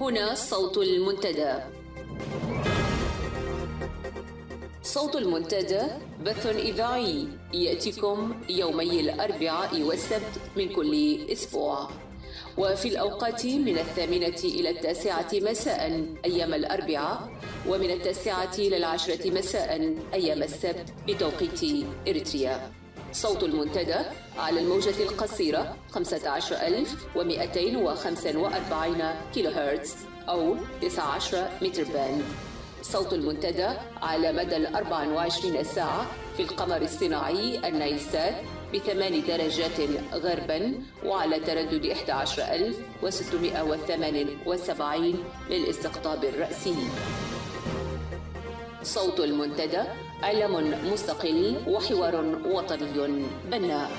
هنا صوت المنتدى. صوت المنتدى بث إذاعي يأتيكم يومي الأربعاء والسبت من كل أسبوع، وفي الأوقات من 8 إلى 9 مساء أيام الأربعاء، ومن 9 إلى 10 مساء أيام السبت بتوقيت إريتريا. صوت المنتدى على الموجة القصيرة 15245 كيلو هرتز أو 19 متر باند. صوت المنتدى على مدى 24 ساعة في القمر الصناعي النايلسات ب8 درجات غربا، وعلى تردد 11678 للاستقطاب الرأسي. صوت المنتدى علم مستقل وحوار وطني بناء.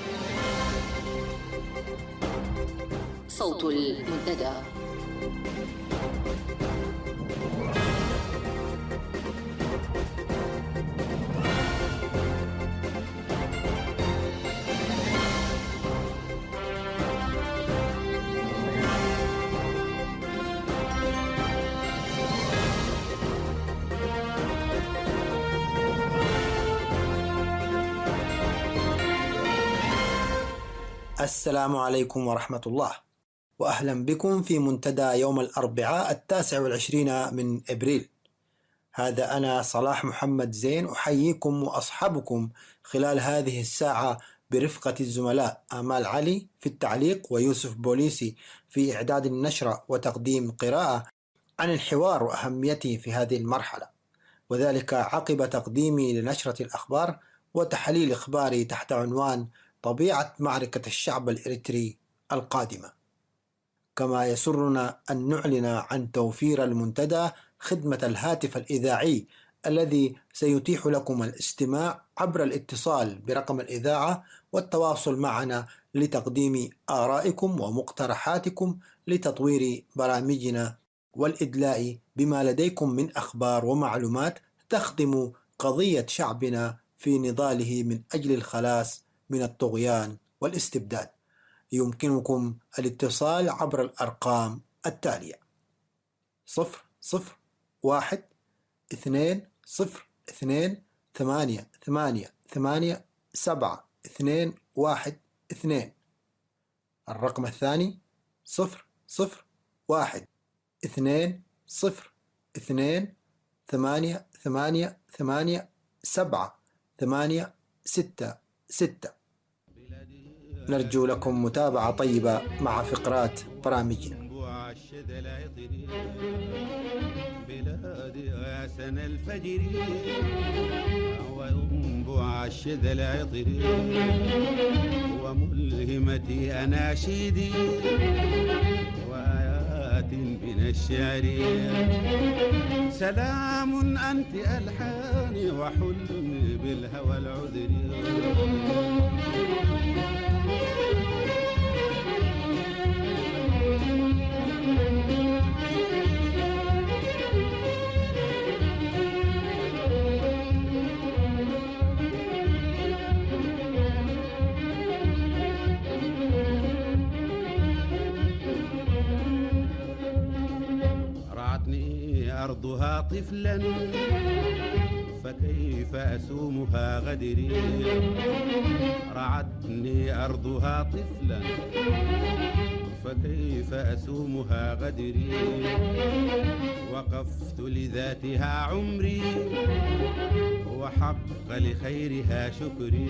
صوت المنتدى. السلام عليكم ورحمة الله، وأهلا بكم في منتدى يوم الأربعاء 29 من إبريل. هذا أنا صلاح محمد زين أحييكم وأصحبكم خلال هذه الساعة برفقة الزملاء آمال علي في التعليق ويوسف بوليسي في إعداد النشرة وتقديم قراءة عن الحوار وأهميته في هذه المرحلة، وذلك عقب تقديمي لنشرة الأخبار وتحليل إخباري تحت عنوان طبيعة معركة الشعب الإريتري القادمة. كما يسرنا أن نعلن عن توفير المنتدى خدمة الهاتف الإذاعي الذي سيتيح لكم الاستماع عبر الاتصال برقم الإذاعة والتواصل معنا لتقديم آرائكم ومقترحاتكم لتطوير برامجنا والإدلاء بما لديكم من أخبار ومعلومات تخدم قضية شعبنا في نضاله من أجل الخلاص من الطغيان والاستبداد. يمكنكم الاتصال عبر الأرقام التالية: 001-202-888-7-212. الرقم الثاني 001-202-888-7-866. نرجو لكم متابعة طيبة مع فقرات برامجنا. بلادي يا سنة الفجر وينبع الشد العطر وملهمتي أناشيدي وآيات من الشعر. سلام أنت ألحاني وحلمي بالهوى العذري. رعتني أرضها طفلا فكيف أسومها غدري. رعتني أرضها طفلا فكيف أسومها غدري. وقفت لذاتها عمري وحق لخيرها شكري.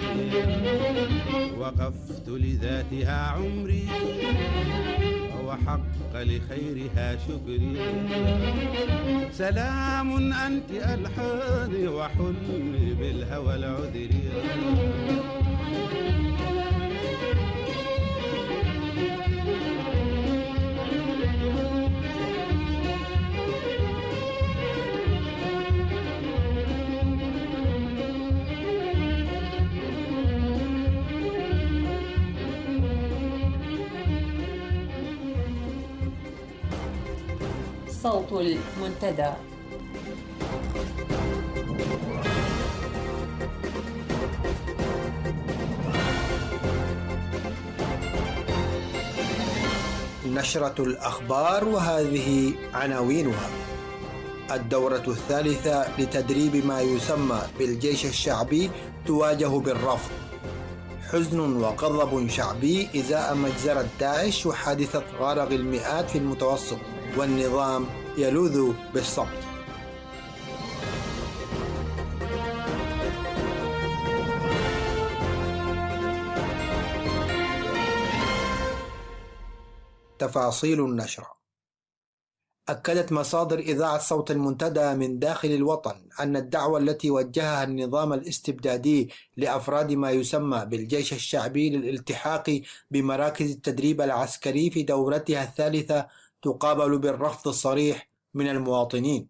وقفت لذاتها عمري وحق لخيرها شكري. سلام أنت ألحاني وحلمي بالهوى العذري. صوت المنتدى. نشرة الأخبار وهذه عناوينها. الدورة الثالثة لتدريب ما يسمى بالجيش الشعبي تواجه بالرفض. حزن وغضب شعبي إزاء مجزرة داعش وحادثة غرق المئات في المتوسط، والنظام يلوذ بالصمت. تفاصيل النشرة. أكدت مصادر إذاعة صوت المنتدى من داخل الوطن أن الدعوة التي وجهها النظام الاستبدادي لأفراد ما يسمى بالجيش الشعبي للالتحاق بمراكز التدريب العسكري في دورتها الثالثة تقابل بالرفض الصريح من المواطنين،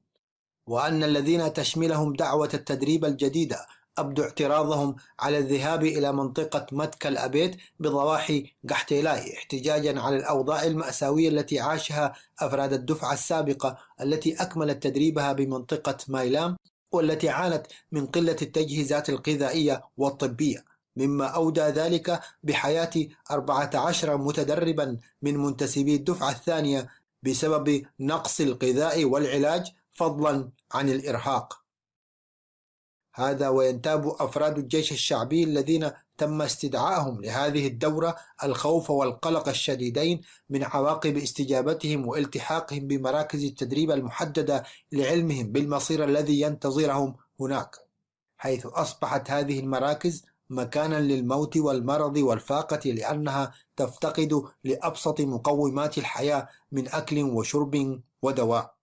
وأن الذين تشملهم دعوة التدريب الجديدة أبدوا اعتراضهم على الذهاب إلى منطقة متكا الأبيت بضواحي قحطيلاي احتجاجا على الأوضاع المأساوية التي عاشها أفراد الدفعة السابقة التي أكملت تدريبها بمنطقة مايلام، والتي عانت من قلة التجهيزات الغذائية والطبية، مما أودى ذلك بحياة 14 متدربا من منتسبي الدفعة الثانية بسبب نقص الغذاء والعلاج فضلا عن الإرهاق. هذا وينتاب أفراد الجيش الشعبي الذين تم استدعائهم لهذه الدورة الخوف والقلق الشديدين من عواقب استجابتهم والتحاقهم بمراكز التدريب المحددة لعلمهم بالمصير الذي ينتظرهم هناك، حيث أصبحت هذه المراكز مكانا للموت والمرض والفاقة، لأنها تفتقد لأبسط مقومات الحياة من أكل وشرب ودواء.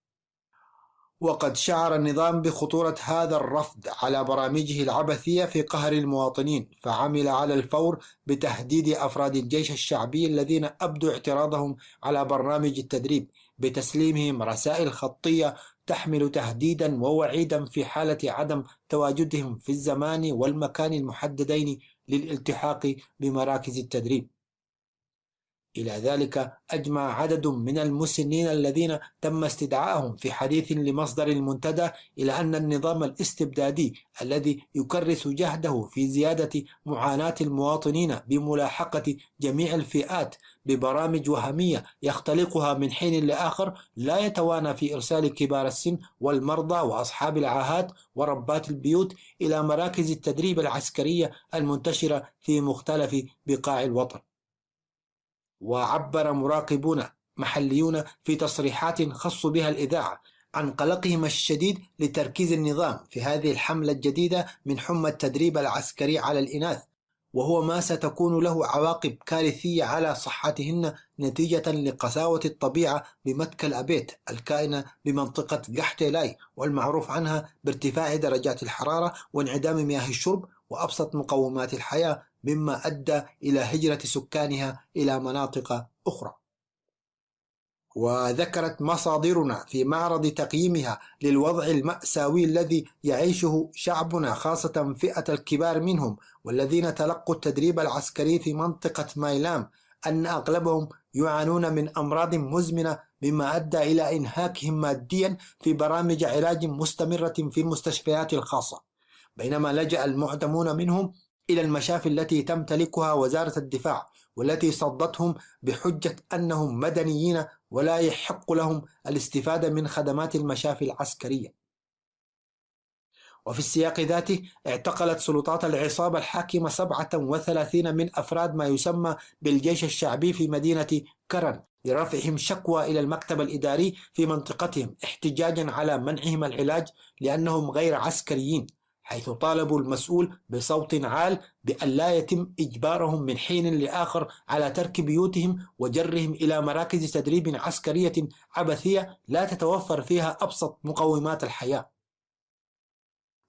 وقد شعر النظام بخطورة هذا الرفض على برامجه العبثية في قهر المواطنين، فعمل على الفور بتهديد أفراد الجيش الشعبي الذين أبدوا اعتراضهم على برنامج التدريب بتسليمهم رسائل خطية تحمل تهديدا ووعيدا في حالة عدم تواجدهم في الزمان والمكان المحددين للالتحاق بمراكز التدريب. إلى ذلك أجمع عدد من المسنين الذين تم استدعائهم في حديث لمصدر المنتدى إلى أن النظام الاستبدادي الذي يكرس جهده في زيادة معاناة المواطنين بملاحقة جميع الفئات ببرامج وهمية يختلقها من حين لآخر لا يتوانى في إرسال كبار السن والمرضى وأصحاب العاهات وربات البيوت إلى مراكز التدريب العسكرية المنتشرة في مختلف بقاع الوطن. وعبر مراقبون محليون في تصريحات خصوا بها الإذاعة عن قلقهم الشديد لتركيز النظام في هذه الحملة الجديدة من حمى التدريب العسكري على الإناث، وهو ما ستكون له عواقب كارثية على صحتهن نتيجة لقساوة الطبيعة بمتكا الأبيت الكائنة بمنطقة قحطيلاي، والمعروف عنها بارتفاع درجات الحرارة وانعدام مياه الشرب وأبسط مقومات الحياة، مما أدى إلى هجرة سكانها إلى مناطق أخرى. وذكرت مصادرنا في معرض تقييمها للوضع المأساوي الذي يعيشه شعبنا خاصة فئة الكبار منهم والذين تلقوا التدريب العسكري في منطقة مايلام أن أغلبهم يعانون من أمراض مزمنة، مما أدى إلى إنهاكهم ماديا في برامج علاج مستمرة في المستشفيات الخاصة، بينما لجأ المعدمون منهم إلى المشافي التي تمتلكها وزارة الدفاع والتي صدتهم بحجة أنهم مدنيين ولا يحق لهم الاستفادة من خدمات المشافي العسكرية. وفي السياق ذاته اعتقلت سلطات العصابة الحاكمة 37 من أفراد ما يسمى بالجيش الشعبي في مدينة كرن لرفعهم شكوى إلى المكتب الإداري في منطقتهم احتجاجا على منعهم العلاج لأنهم غير عسكريين، حيث طالبوا المسؤول بصوت عال بأن لا يتم إجبارهم من حين لآخر على ترك بيوتهم وجرهم إلى مراكز تدريب عسكرية عبثية لا تتوفر فيها أبسط مقومات الحياة.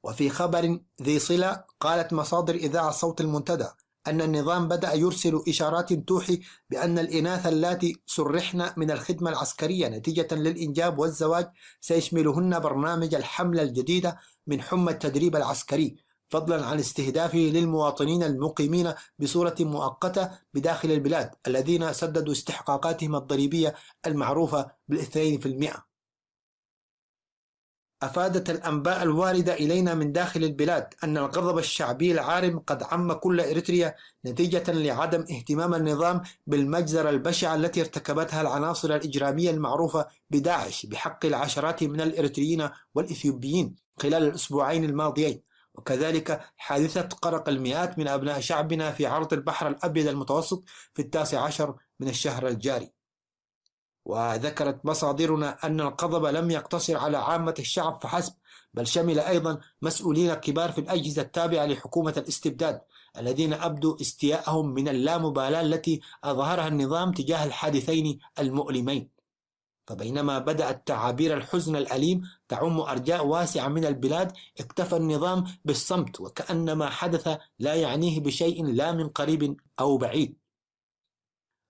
وفي خبر ذي صلة قالت مصادر إذاعة صوت المنتدى أن النظام بدأ يرسل إشارات توحي بأن الإناث اللاتي سرحن من الخدمة العسكرية نتيجة للإنجاب والزواج سيشملهن برنامج الحملة الجديدة من حمى التدريب العسكري، فضلا عن استهدافه للمواطنين المقيمين بصورة مؤقتة بداخل البلاد الذين سددوا استحقاقاتهم الضريبية المعروفة بال2%. أفادت الأنباء الواردة إلينا من داخل البلاد أن الغضب الشعبي العارم قد عم كل إريتريا نتيجة لعدم اهتمام النظام بالمجزرة البشعة التي ارتكبتها العناصر الإجرامية المعروفة بداعش بحق العشرات من الإريتريين والإثيوبيين خلال الأسبوعين الماضيين، وكذلك حادثة قرق المئات من أبناء شعبنا في عرض البحر الأبيض المتوسط في 19 من الشهر الجاري. وذكرت مصادرنا أن الغضب لم يقتصر على عامة الشعب فحسب، بل شمل أيضا مسؤولين كبار في الأجهزة التابعة لحكومة الاستبداد الذين أبدوا استياءهم من اللامبالاة التي أظهرها النظام تجاه الحادثين المؤلمين. فبينما بدأت تعابير الحزن الأليم تعم أرجاء واسعة من البلاد، اكتفى النظام بالصمت وكأن ما حدث لا يعنيه بشيء لا من قريب أو بعيد.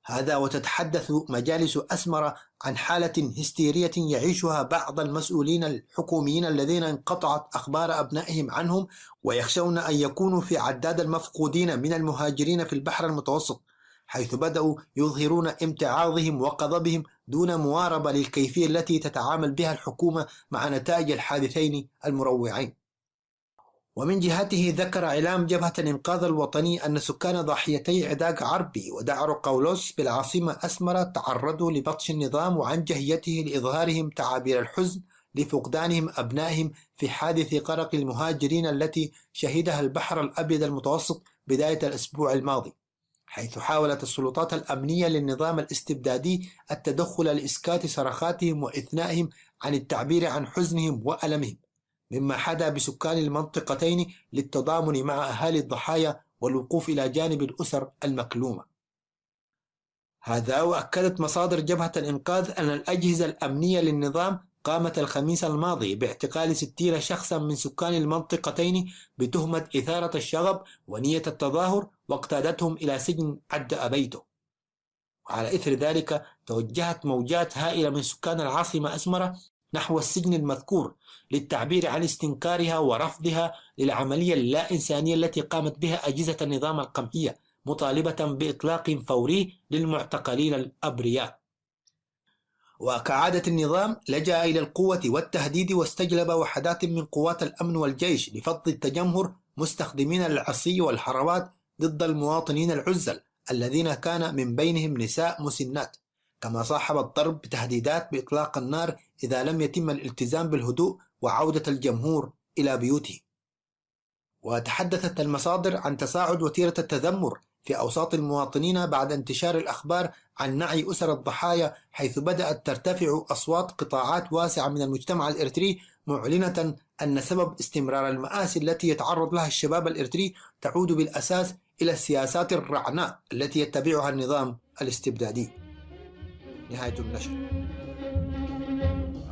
هذا وتتحدث مجالس أسمر عن حالة هستيرية يعيشها بعض المسؤولين الحكوميين الذين انقطعت أخبار أبنائهم عنهم، ويخشون أن يكونوا في عداد المفقودين من المهاجرين في البحر المتوسط، حيث بدأوا يظهرون امتعاضهم وغضبهم دون مواربة للكيفية التي تتعامل بها الحكومة مع نتائج الحادثين المروعين. ومن جهته ذكر إعلام جبهة الإنقاذ الوطني أن سكان ضاحيتي عداق عربي ودعر قولوس بالعاصمة أسمرة تعرضوا لبطش النظام وعن جهيته لإظهارهم تعابير الحزن لفقدانهم أبنائهم في حادث غرق المهاجرين التي شهدها البحر الأبيض المتوسط بداية الأسبوع الماضي، حيث حاولت السلطات الأمنية للنظام الاستبدادي التدخل لإسكات صرخاتهم وإثنائهم عن التعبير عن حزنهم وألمهم، مما حدا بسكان المنطقتين للتضامن مع أهالي الضحايا والوقوف إلى جانب الأسر المكلومة. هذا وأكدت مصادر جبهة الإنقاذ أن الأجهزة الأمنية للنظام قامت الخميس الماضي باعتقال 60 شخصا من سكان المنطقتين بتهمة إثارة الشغب ونية التظاهر، واقتادتهم إلى سجن عد أبيته. وعلى إثر ذلك توجهت موجات هائلة من سكان العاصمة أسمرة نحو السجن المذكور للتعبير عن استنكارها ورفضها للعملية اللا إنسانية التي قامت بها أجهزة النظام القمعية، مطالبة بإطلاق فوري للمعتقلين الأبرياء. وكعادة النظام لجأ إلى القوة والتهديد واستجلب وحدات من قوات الأمن والجيش لفض التجمهر، مستخدمين العصي والحروات ضد المواطنين العزل الذين كان من بينهم نساء مسنات، كما صاحب الضرب بتهديدات بإطلاق النار إذا لم يتم الالتزام بالهدوء وعودة الجمهور إلى بيوته. وتحدثت المصادر عن تصاعد وتيرة التذمر في أوساط المواطنين بعد انتشار الأخبار عن نعي أسر الضحايا، حيث بدأت ترتفع أصوات قطاعات واسعة من المجتمع الإريتري معلنة أن سبب استمرار المآسي التي يتعرض لها الشباب الإريتري تعود بالأساس إلى السياسات الرعناء التي يتبعها النظام الاستبدادي. نهاية النشر.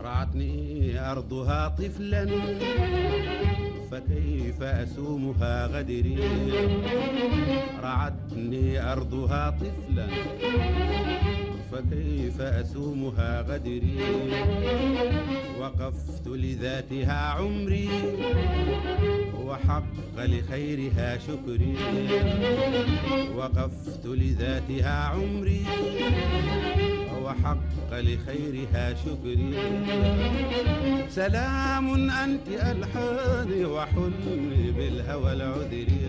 رعتني أرضها طفلا فكيف أسومها غدري، رعتني أرضها طفلا فكيف أسومها غدري، وقفت لذاتها عمري وحق لخيرها شكري، وقفت لذاتها عمري وحق لخيرها شكري. سلام أنت ألحاني وحلمي بالهوى العذري.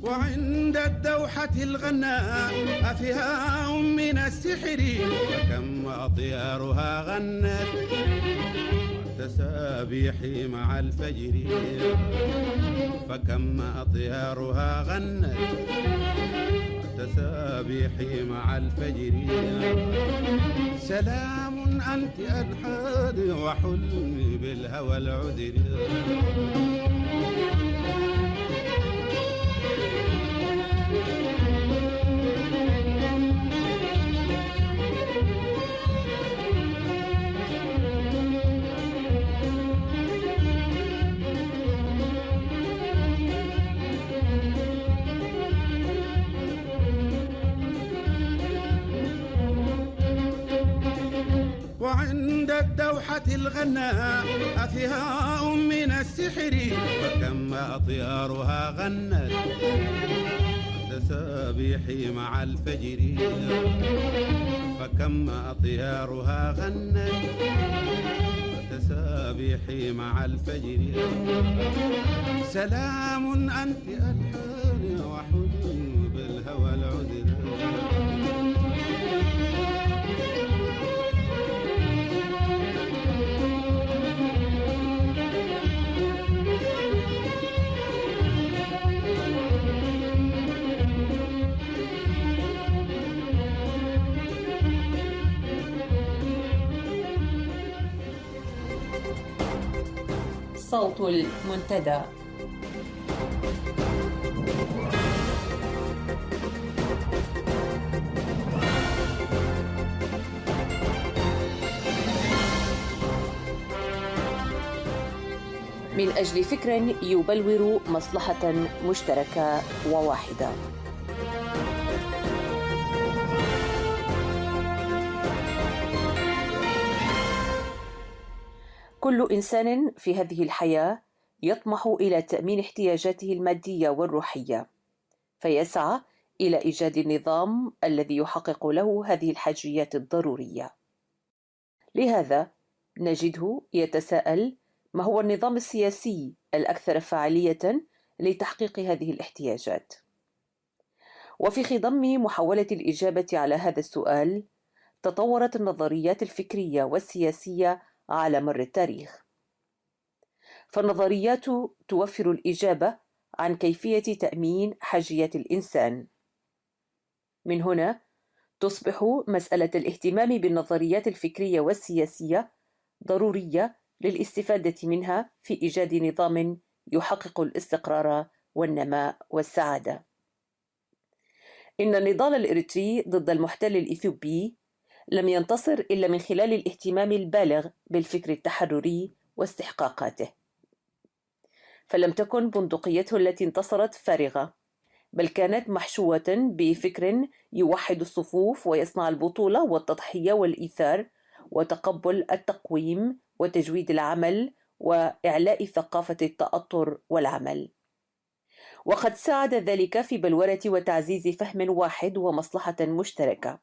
وعند الدوحة الغناء أفيها من السحر، فكم أطيارها غنت والتسابيح مع الفجر، فكم أطيارها غنت والتسابيح مع الفجر. سلام أنت ألحاني وحلمي بالهوى العذري. وعند الدوحة الغناء أفهاء من السحر فكم أطيارها غنت تسابيح مع الفجر فكم أطيارها غنت تسابيح مع الفجر سلام أنت ألحان وحزن بالهوى العذر صوت المنتدى. من أجل فكر يبلور مصلحة مشتركة وواحدة. كل إنسان في هذه الحياة يطمح إلى تأمين احتياجاته المادية والروحية، فيسعى إلى إيجاد النظام الذي يحقق له هذه الحاجيات الضرورية. لهذا نجده يتساءل: ما هو النظام السياسي الأكثر فاعلية لتحقيق هذه الاحتياجات؟ وفي خضم محاولة الإجابة على هذا السؤال، تطورت النظريات الفكرية والسياسية على مر التاريخ. فالنظريات توفر الإجابة عن كيفية تأمين حاجيات الإنسان. من هنا تصبح مسألة الاهتمام بالنظريات الفكرية والسياسية ضرورية للاستفادة منها في إيجاد نظام يحقق الاستقرار والنماء والسعادة. إن النضال الإريتري ضد المحتل الإثيوبي لم ينتصر إلا من خلال الاهتمام البالغ بالفكر التحرري واستحقاقاته. فلم تكن بندقيته التي انتصرت فارغة، بل كانت محشوة بفكر يوحد الصفوف ويصنع البطولة والتضحية والإيثار وتقبل التقويم وتجويد العمل وإعلاء ثقافة التأطر والعمل. وقد ساعد ذلك في بلورة وتعزيز فهم واحد ومصلحة مشتركة،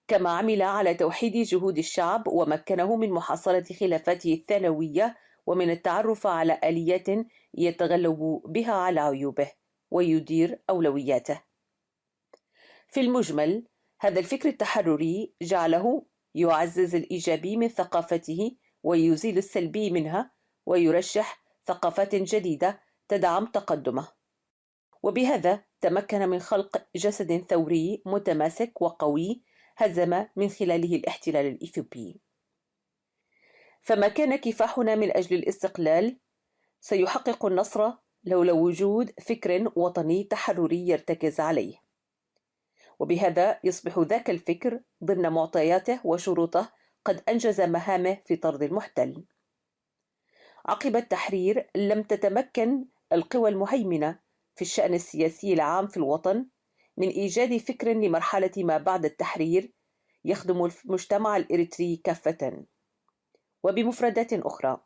كما عمل على توحيد جهود الشعب ومكنه من محاصرة خلافاته الثانوية ومن التعرف على آليات يتغلب بها على عيوبه ويدير أولوياته. في المجمل، هذا الفكر التحرري جعله يعزز الإيجابي من ثقافته ويزيل السلبي منها، ويرشح ثقافات جديدة تدعم تقدمه، وبهذا تمكن من خلق جسد ثوري متماسك وقوي هزم من خلاله الاحتلال الإثيوبي. فما كان كفاحنا من أجل الاستقلال سيحقق النصر لولا وجود فكر وطني تحرري يرتكز عليه، وبهذا يصبح ذاك الفكر ضمن معطياته وشروطه قد أنجز مهامه في طرد المحتل. عقب التحرير لم تتمكن القوى المهيمنة في الشأن السياسي العام في الوطن من إيجاد فكر لمرحلة ما بعد التحرير يخدم المجتمع الإريتري كافة. وبمفردات أخرى،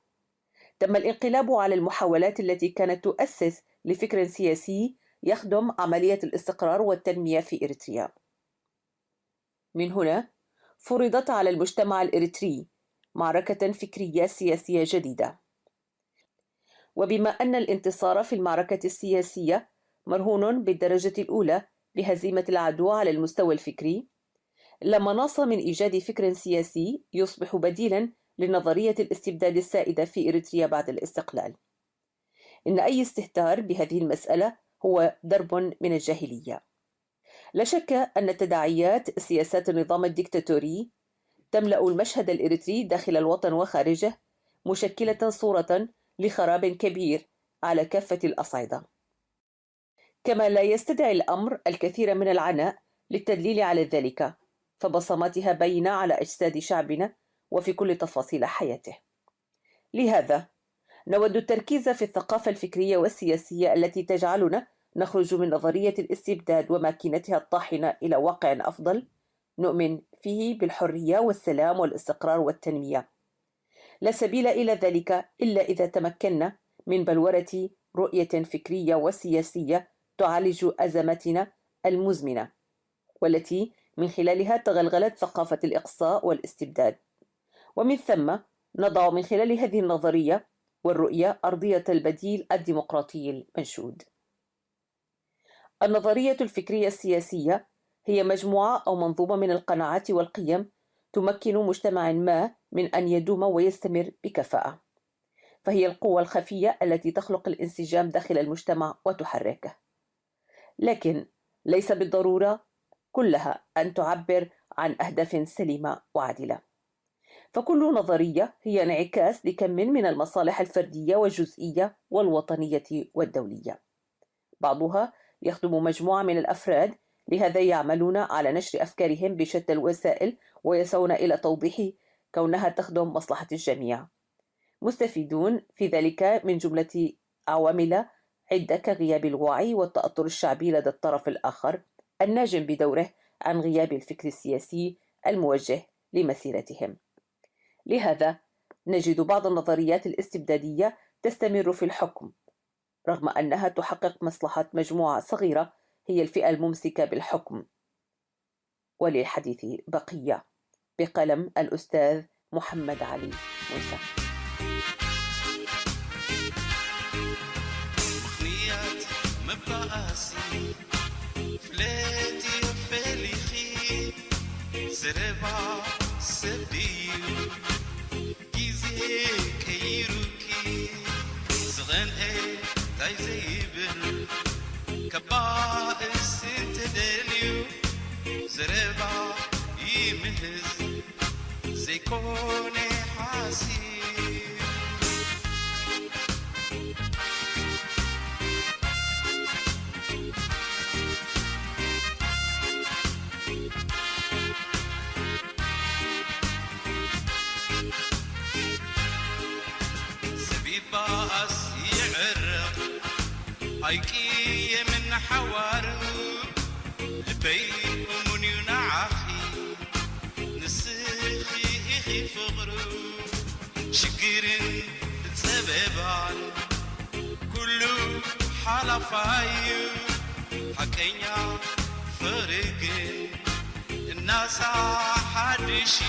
تم الانقلاب على المحاولات التي كانت تؤسس لفكر سياسي يخدم عملية الاستقرار والتنمية في إريتريا. من هنا فرضت على المجتمع الإريتري معركة فكرية سياسية جديدة. وبما أن الانتصار في المعركة السياسية مرهون بالدرجة الأولى بهزيمة العدو على المستوى الفكري، لا مناص من إيجاد فكر سياسي يصبح بديلاً لنظرية الاستبداد السائدة في إريتريا بعد الاستقلال. إن أي استهتار بهذه المسألة هو درب من الجاهلية. لا شك أن تداعيات سياسات النظام الديكتاتوري تملأ المشهد الإريتري داخل الوطن وخارجه، مشكلة صورة لخراب كبير على كافة الأصعدة. كما لا يستدعي الأمر الكثير من العناء للتدليل على ذلك، فبصماتها باينة على أجساد شعبنا وفي كل تفاصيل حياته. لهذا نود التركيز في الثقافة الفكرية والسياسية التي تجعلنا نخرج من نظرية الاستبداد وماكينتها الطاحنة إلى واقع أفضل، نؤمن فيه بالحرية والسلام والاستقرار والتنمية. لا سبيل إلى ذلك إلا إذا تمكنا من بلورة رؤية فكرية وسياسية تعالج أزماتنا المزمنة، والتي من خلالها تغلغلت ثقافة الإقصاء والاستبداد. ومن ثم نضع من خلال هذه النظرية والرؤية أرضية البديل الديمقراطي المنشود. النظرية الفكرية السياسية هي مجموعة أو منظومة من القناعات والقيم تمكن مجتمع ما من أن يدوم ويستمر بكفاءة، فهي القوة الخفية التي تخلق الانسجام داخل المجتمع وتحركه، لكن ليس بالضرورة كلها أن تعبر عن أهداف سليمة وعادلة. فكل نظرية هي انعكاس لكم من المصالح الفردية والجزئية والوطنية والدولية. بعضها يخدم مجموعة من الأفراد، لهذا يعملون على نشر أفكارهم بشتى الوسائل ويسعون إلى توضيح كونها تخدم مصلحة الجميع، مستفيدون في ذلك من جملة عوامل عدة كغياب الوعي والتأثر الشعبي لدى الطرف الآخر الناجم بدوره عن غياب الفكر السياسي الموجه لمسيرتهم. لهذا نجد بعض النظريات الاستبدادية تستمر في الحكم رغم أنها تحقق مصلحة مجموعة صغيرة هي الفئة الممسكة بالحكم. وللحديث بقية. بقلم الأستاذ محمد علي موسى. مخنيات مبقاسي فلاتي فليخي زربا سبيو جيزي كيروكي زغن تايزيبر كبائس تدليو زربا يمهز زي كوني حاسي باس يعرق هيكي من حوار لبي ومن ينعخي نسخي إخي فغرو شكر تسببان كله حلفايو حكينا فرق الناس حدشي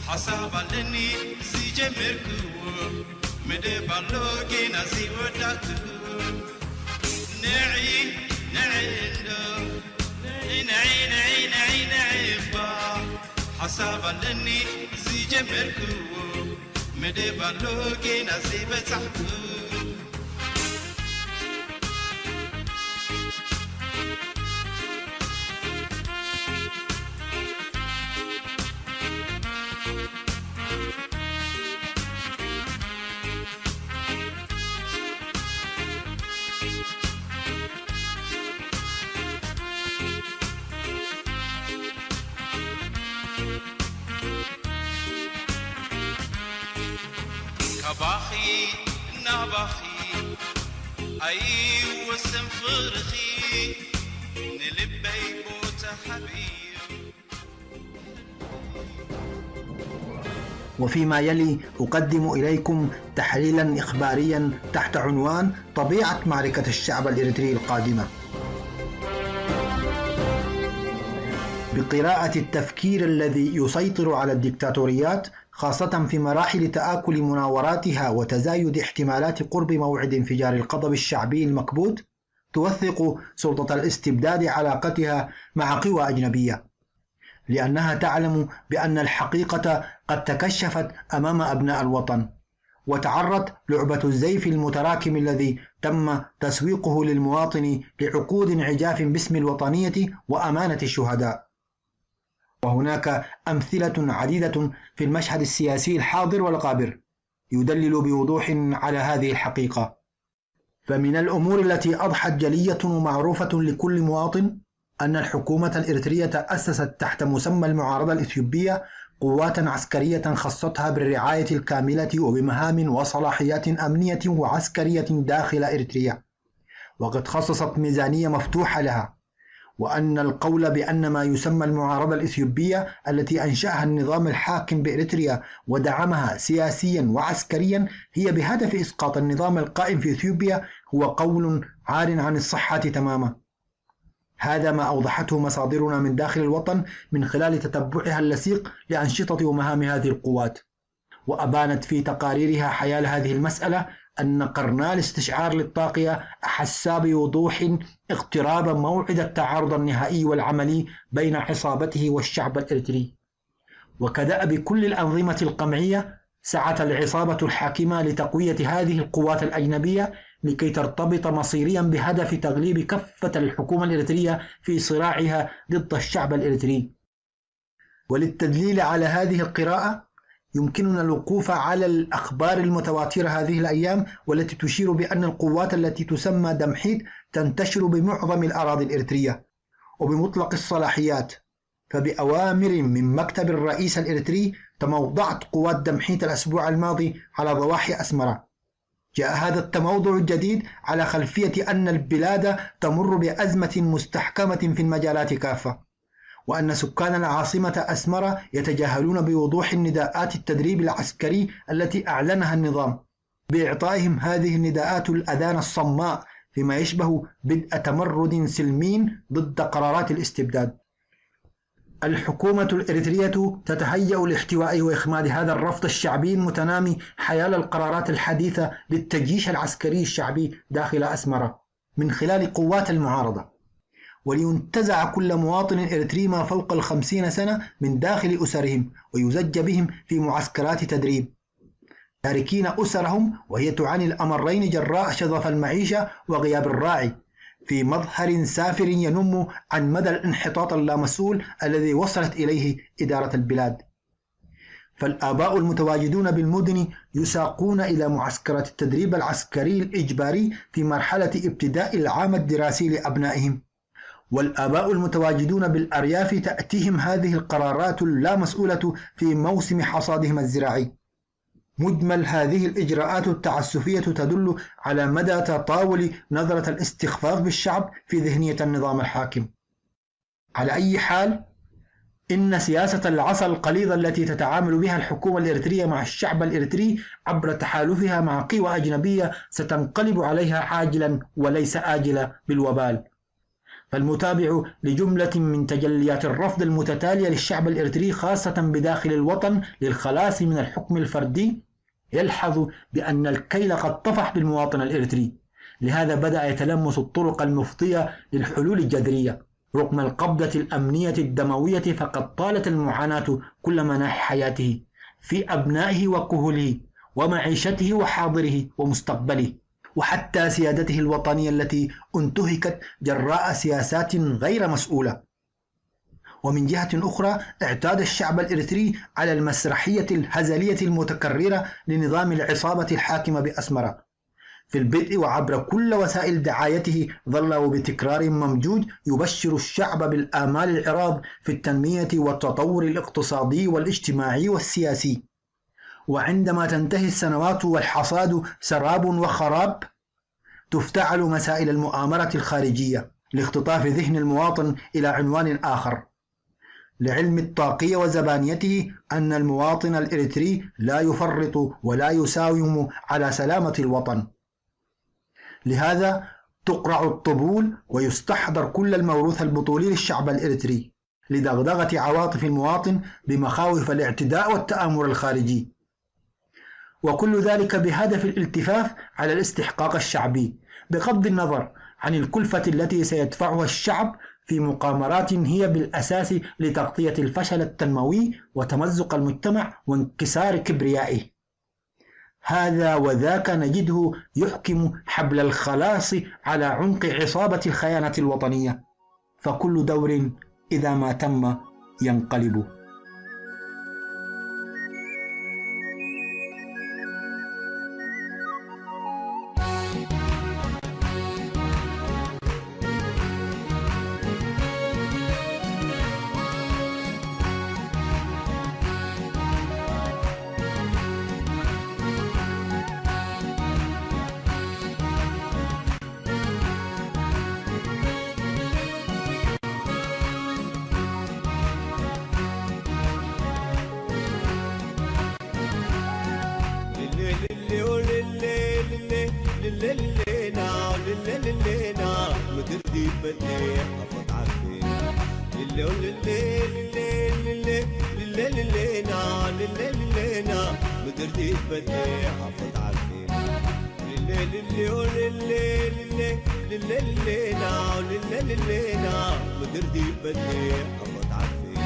حسابالني زي جمركو مدبالوكي ناسي وداتو نعي با حسابالني زي جمركو مدبالوكي ناسي بتحكو كباخي نباخي أي وسم فرخي نلبي بوت حبيب. وفيما يلي أقدم إليكم تحليلا إخباريا تحت عنوان طبيعة معركة الشعب الإريتري القادمة، بقراءة التفكير الذي يسيطر على الدكتاتوريات خاصة في مراحل تآكل مناوراتها وتزايد احتمالات قرب موعد انفجار الغضب الشعبي المكبوت، توثق سلطة الاستبداد علاقتها مع قوى أجنبية، لأنها تعلم بأن الحقيقة قد تكشفت أمام أبناء الوطن، وتعرت لعبة الزيف المتراكم الذي تم تسويقه للمواطن لعقود عجاف باسم الوطنية وأمانة الشهداء. وهناك أمثلة عديدة في المشهد السياسي الحاضر والغابر يدلل بوضوح على هذه الحقيقة. فمن الأمور التي أضحت جلية ومعروفة لكل مواطن أن الحكومة الإريترية أسست تحت مسمى المعارضة الإثيوبية قوات عسكرية خصتها بالرعاية الكاملة وبمهام وصلاحيات أمنية وعسكرية داخل إريتريا، وقد خصصت ميزانية مفتوحة لها، وأن القول بأن ما يسمى المعارضة الإثيوبية التي أنشأها النظام الحاكم بإريتريا ودعمها سياسيا وعسكريا هي بهدف إسقاط النظام القائم في إثيوبيا هو قول عار عن الصحة تماما. هذا ما أوضحته مصادرنا من داخل الوطن من خلال تتبعها اللصيق لأنشطة ومهام هذه القوات، وأبانت في تقاريرها حيال هذه المسألة أن قرنال الاستشعار للطاقية أحس بوضوح اقتراب موعد التعارض النهائي والعملي بين عصابته والشعب الإريتري. وكدأب كل الأنظمة القمعية سعت العصابة الحاكمة لتقوية هذه القوات الأجنبية لكي ترتبط مصيريا بهدف تغليب كافة الحكومة الإريترية في صراعها ضد الشعب الإريتري. وللتدليل على هذه القراءة يمكننا الوقوف على الأخبار المتواترة هذه الأيام والتي تشير بأن القوات التي تسمى دمحيت تنتشر بمعظم الأراضي الإريترية وبمطلق الصلاحيات. فبأوامر من مكتب الرئيس الإريتري تموضعت قوات دمحيت الأسبوع الماضي على ضواحي أسمرة. جاء هذا التموضع الجديد على خلفية أن البلاد تمر بأزمة مستحكمة في المجالات كافة، وأن سكان العاصمة أسمرة يتجاهلون بوضوح نداءات التدريب العسكري التي أعلنها النظام، بإعطائهم هذه النداءات الأذان الصماء فيما يشبه بدء تمرد سلمي ضد قرارات الاستبداد. الحكومة الإريترية تتهيأ لاحتواء وإخماد هذا الرفض الشعبي المتنامي حيال القرارات الحديثة للتجيش العسكري الشعبي داخل أسمرة من خلال قوات المعارضة، ولينتزع كل مواطن إريتري ما فوق 50 سنة من داخل أسرهم ويزج بهم في معسكرات تدريب، تاركين أسرهم وهي تعاني الأمرين جراء شظف المعيشة وغياب الراعي، في مظهر سافر ينم عن مدى الانحطاط اللامسؤول الذي وصلت إليه إدارة البلاد. فالآباء المتواجدون بالمدن يساقون إلى معسكرات التدريب العسكري الإجباري في مرحلة ابتداء العام الدراسي لأبنائهم، والآباء المتواجدون بالأرياف تأتيهم هذه القرارات اللامسؤولة في موسم حصادهم الزراعي. مجمل هذه الإجراءات التعسفية تدل على مدى تطاول نظرة الاستخفاف بالشعب في ذهنية النظام الحاكم. على أي حال، إن سياسة العصا القليظة التي تتعامل بها الحكومة الإريترية مع الشعب الإريتري عبر تحالفها مع قوى أجنبية ستنقلب عليها عاجلا وليس آجلا بالوبال. فالمتابع لجملة من تجليات الرفض المتتالية للشعب الإريتري خاصة بداخل الوطن للخلاص من الحكم الفردي يلحظ بأن الكيل قد طفح بالمواطن الإريتري. لهذا بدأ يتلمس الطرق المفضية للحلول الجذرية رغم القبضة الأمنية الدموية، فقد طالت المعاناة كل مناحي حياته في أبنائه وكهوله ومعيشته وحاضره ومستقبله، وحتى سيادته الوطنية التي انتهكت جراء سياسات غير مسؤولة. ومن جهة أخرى اعتاد الشعب الإريتري على المسرحية الهزلية المتكررة لنظام العصابة الحاكمة بأسمرة. في البدء وعبر كل وسائل دعايته ظل بتكرار ممجوج يبشر الشعب بالآمال العراض في التنمية والتطور الاقتصادي والاجتماعي والسياسي، وعندما تنتهي السنوات والحصاد سراب وخراب تفتعل مسائل المؤامرة الخارجية لاختطاف ذهن المواطن إلى عنوان آخر. لعلم الطاقية وزبانيته أن المواطن الإريتري لا يفرط ولا يساوم على سلامة الوطن، لهذا تقرع الطبول ويستحضر كل الموروث البطولي للشعب الإريتري لدغدغة عواطف المواطن بمخاوف الاعتداء والتآمر الخارجي، وكل ذلك بهدف الالتفاف على الاستحقاق الشعبي بغض النظر عن الكلفة التي سيدفعها الشعب في مقامرات هي بالأساس لتغطية الفشل التنموي وتمزق المجتمع وانكسار كبريائه. هذا وذاك نجده يحكم حبل الخلاص على عنق عصابة الخيانة الوطنية، فكل دور إذا ما تم ينقلب. مدردي بدي أفض عارفين للي للينا للينا مدردي بدي أفض عارفين للينا مدردي بدي أفض عارفين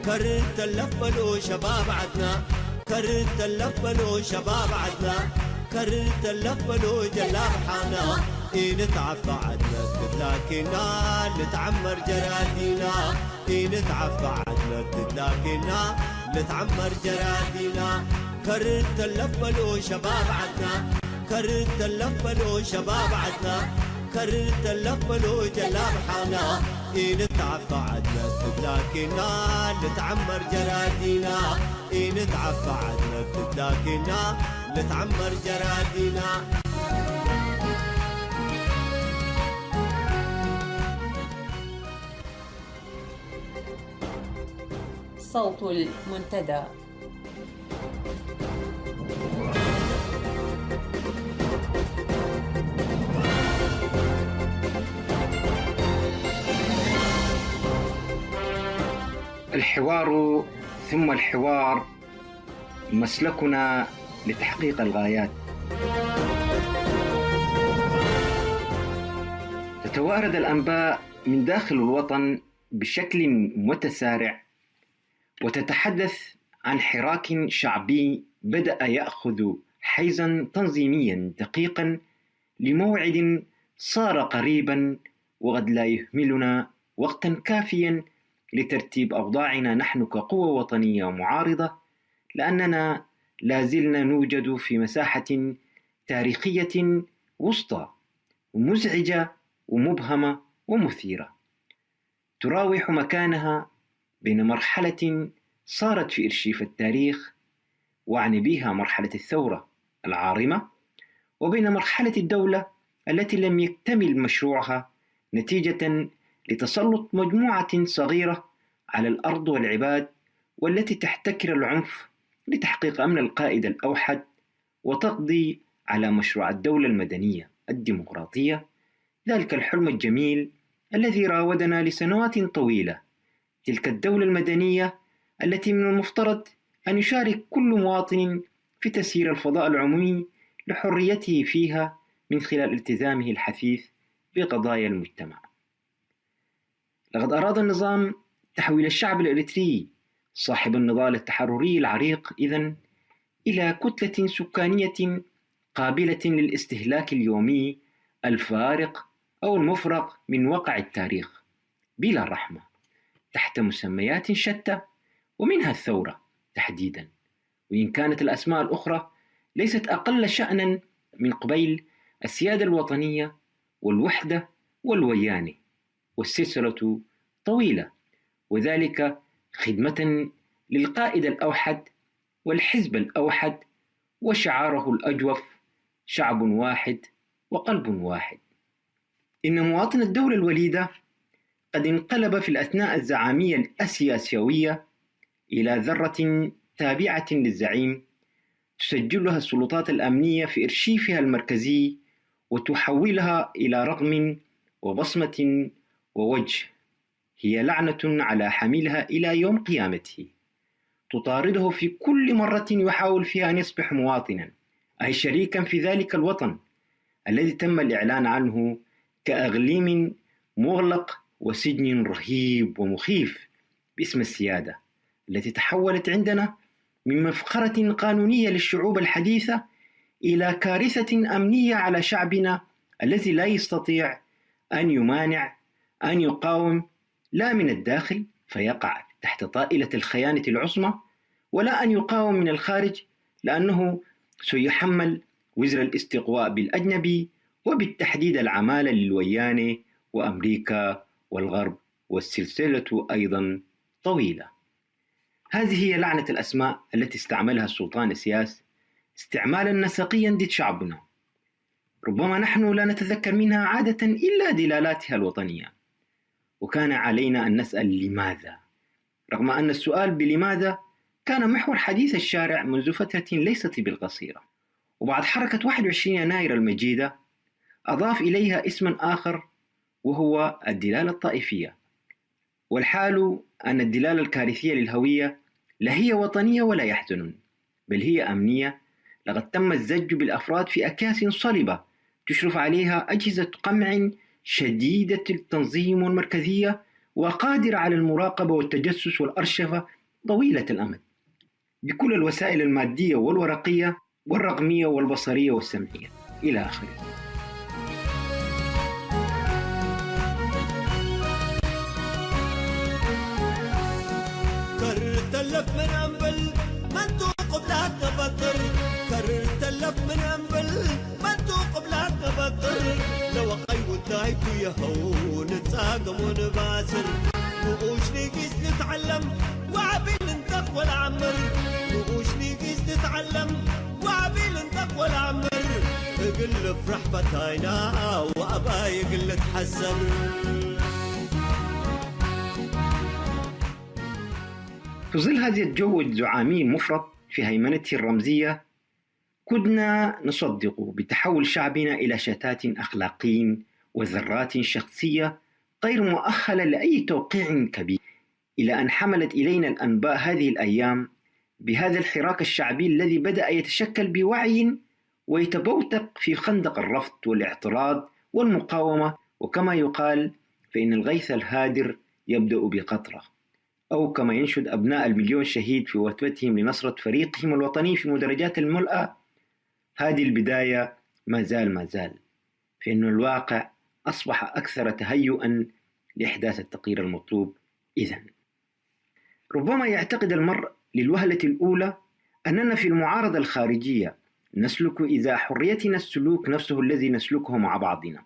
كرت اللفلو شباب عدنا كرت اللفلو شباب عدنا كرت اللفلو جلاب حانا نتعب بعدنا تتلاكينا نتعمر جرادينا نتعب بعدنا تتلاكينا نتعمر جرادينا كرت اللفلو شباب عدنا كرت اللفلو شباب عدنا كرت اللفلو جلاب حانا نتعب بعدنا تتلاكينا نتعمر جرادينا نتعب بعدنا تتلاكينا نتعمر جرادينا صوت المنتدى. الحوار ثم الحوار مسلكنا لتحقيق الغايات. تتوارد الأنباء من داخل الوطن بشكل متسارع وتتحدث عن حراك شعبي بدأ يأخذ حيزا تنظيميا دقيقا لموعد صار قريبا وقد لا يهملنا وقتا كافيا لترتيب أوضاعنا نحن كقوة وطنية معارضة، لأننا لازلنا نوجد في مساحة تاريخية وسطى ومزعجة ومبهمة ومثيرة تراوح مكانها بين مرحلة صارت في إرشيف التاريخ وأعني بها مرحلة الثورة العارمة، وبين مرحلة الدولة التي لم يكتمل مشروعها نتيجة لتسلط مجموعة صغيرة على الأرض والعباد، والتي تحتكر العنف لتحقيق أمن القائد الأوحد وتقضي على مشروع الدولة المدنية الديمقراطية، ذلك الحلم الجميل الذي راودنا لسنوات طويلة. تلك الدولة المدنية التي من المفترض أن يشارك كل مواطن في تسيير الفضاء العمومي لحريته فيها من خلال التزامه الحثيث بقضايا المجتمع. لقد أراد النظام تحويل الشعب الإريتري صاحب النضال التحرري العريق إذن إلى كتلة سكانية قابلة للاستهلاك اليومي الفارق أو المفرق من واقع التاريخ بلا رحمة تحت مسميات شتى، ومنها الثورة تحديدا، وإن كانت الأسماء الأخرى ليست أقل شأنا من قبيل السيادة الوطنية والوحدة والويانة، والسلسلة طويلة، وذلك خدمة للقائد الأوحد والحزب الأوحد وشعاره الأجوف شعب واحد وقلب واحد. إن مواطن الدولة الوليدة قد انقلب في الأثناء الزعامية الأسياسيوية إلى ذرة تابعة للزعيم تسجلها السلطات الأمنية في إرشيفها المركزي وتحولها إلى رقم وبصمة ووجه، هي لعنة على حاملها إلى يوم قيامته، تطارده في كل مرة يحاول فيها أن يصبح مواطنا، أي شريكا في ذلك الوطن الذي تم الإعلان عنه كأغليم مغلق وسجن رهيب ومخيف باسم السيادة، التي تحولت عندنا من مفخرة قانونية للشعوب الحديثة إلى كارثة أمنية على شعبنا الذي لا يستطيع أن يمانع أن يقاوم لا من الداخل فيقع تحت طائلة الخيانة العظمى، ولا أن يقاوم من الخارج لأنه سيحمل وزر الاستقواء بالأجنبي وبالتحديد العمالة للويانة وأمريكا والغرب، والسلسلة أيضا طويلة. هذه هي لعنة الأسماء التي استعملها السلطان السياسي استعمالا نسقيا ضد شعبنا، ربما نحن لا نتذكر منها عادة إلا دلالاتها الوطنية، وكان علينا أن نسأل لماذا، رغم أن السؤال بلماذا كان محور حديث الشارع منذ فترة ليست بالقصيرة. وبعد حركة 21 يناير المجيدة أضاف إليها اسما آخر وهو الدلالة الطائفية. والحال أن الدلالة الكارثية للهوية لا هي وطنية ولا يحزنون، بل هي أمنية. لقد تم الزج بالأفراد في أكياس صلبة تشرف عليها أجهزة قمع شديدة التنظيم والمركزية، وقادرة على المراقبة والتجسس والأرشفة طويلة الأمد بكل الوسائل المادية والورقية والرقمية والبصرية والسمعية إلى آخره. كرتلف من أنبل من توقف لا تبطل، كرتلف من أنبل من توقف لا تبطل، لو قيو الدايتو يهون نتساقم ونباسر، نقوش نقيس نتعلم وعبيل نتق والعمر، نقوش نقيس نتعلم وعبيل نتق والعمر، اقل افرح فتاينا وابا يقل تحسر. في ظل هذا الجو الزعامي المفرط في هيمنته الرمزية، كدنا نصدق بتحول شعبنا إلى شتات أخلاقي وذرات شخصية غير مؤهلة لأي توقيع كبير، إلى أن حملت إلينا الأنباء هذه الأيام بهذا الحراك الشعبي الذي بدأ يتشكل بوعي ويتبوتق في خندق الرفض والاعتراض والمقاومة. وكما يقال فإن الغيث الهادر يبدأ بقطرة، أو كما ينشد أبناء المليون شهيد في وثبتهم لنصرة فريقهم الوطني في مدرجات الملأة: هذه البداية ما زال، فإن الواقع أصبح أكثر تهيئا لإحداث التغيير المطلوب. إذن ربما يعتقد المرء للوهلة الأولى أننا في المعارضة الخارجية نسلك إذا حريتنا السلوك نفسه الذي نسلكه مع بعضنا،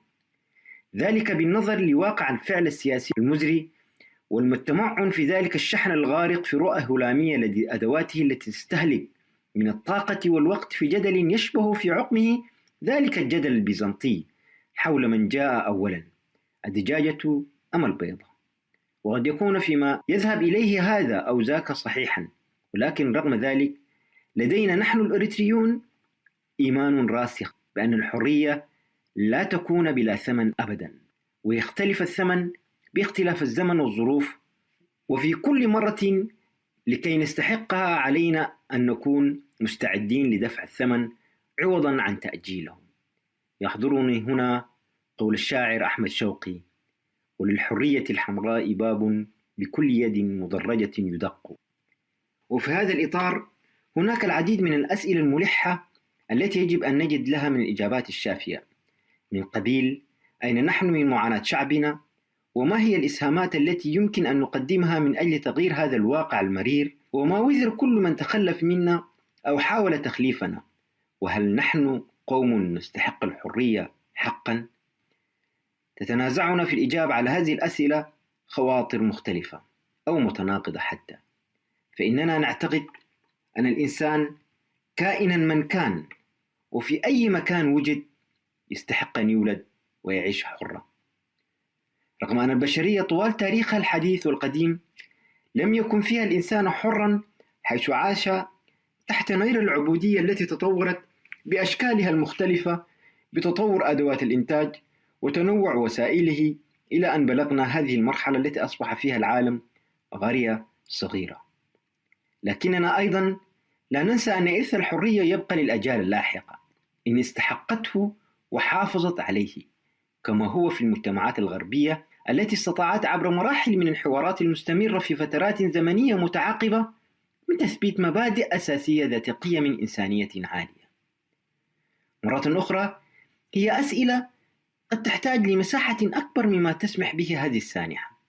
ذلك بالنظر لواقع الفعل السياسي المزري والمتمعن في ذلك الشحن الغارق في رؤى هلامية لدى أدواته التي تستهلك من الطاقة والوقت في جدل يشبه في عقمه ذلك الجدل البيزنطي حول من جاء أولا، الدجاجة أم البيضة. وقد يكون فيما يذهب إليه هذا أو ذاك صحيحا، ولكن رغم ذلك لدينا نحن الإريتريون إيمان راسخ بأن الحرية لا تكون بلا ثمن أبدا، ويختلف الثمن باختلاف الزمن والظروف، وفي كل مرة لكي نستحقها علينا أن نكون مستعدين لدفع الثمن عوضا عن تأجيله. يحضرني هنا قول الشاعر أحمد شوقي: وللحرية الحمراء باب بكل يد مدرجة يدق. وفي هذا الإطار هناك العديد من الأسئلة الملحة التي يجب أن نجد لها من الإجابات الشافية، من قبيل: أين نحن من معاناة شعبنا؟ وما هي الإسهامات التي يمكن أن نقدمها من أجل تغيير هذا الواقع المرير؟ وما وزر كل من تخلف منا أو حاول تخليفنا؟ وهل نحن قوم نستحق الحرية حقا؟ تتنازعنا في الإجابة على هذه الأسئلة خواطر مختلفة أو متناقضة حتى، فإننا نعتقد أن الإنسان كائنا من كان وفي أي مكان وجد يستحق أن يولد ويعيش حرا، رغم أن البشرية طوال تاريخها الحديث والقديم لم يكن فيها الإنسان حرا، حيث عاش تحت نير العبودية التي تطورت بأشكالها المختلفة بتطور أدوات الإنتاج وتنوع وسائله، إلى أن بلغنا هذه المرحلة التي أصبح فيها العالم قرية صغيرة. لكننا أيضا لا ننسى أن إرث الحرية يبقى للأجيال اللاحقة إن استحقته وحافظت عليه، كما هو في المجتمعات الغربية التي استطاعت عبر مراحل من الحوارات المستمرة في فترات زمنية متعاقبة من تثبيت مبادئ أساسية ذات قيم إنسانية عالية. مرة أخرى هي أسئلة قد تحتاج لمساحة أكبر مما تسمح به هذه السانحة،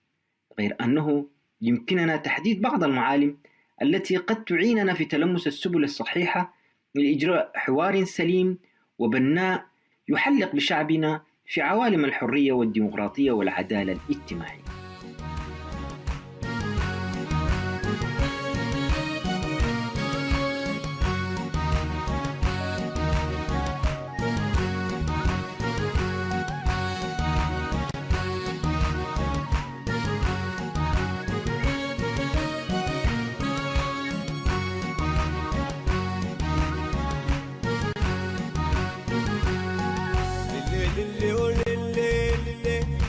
غير أنه يمكننا تحديد بعض المعالم التي قد تعيننا في تلمس السبل الصحيحة لإجراء حوار سليم وبناء يحلق بشعبنا في عوالم الحرية والديمقراطية والعدالة الاجتماعية.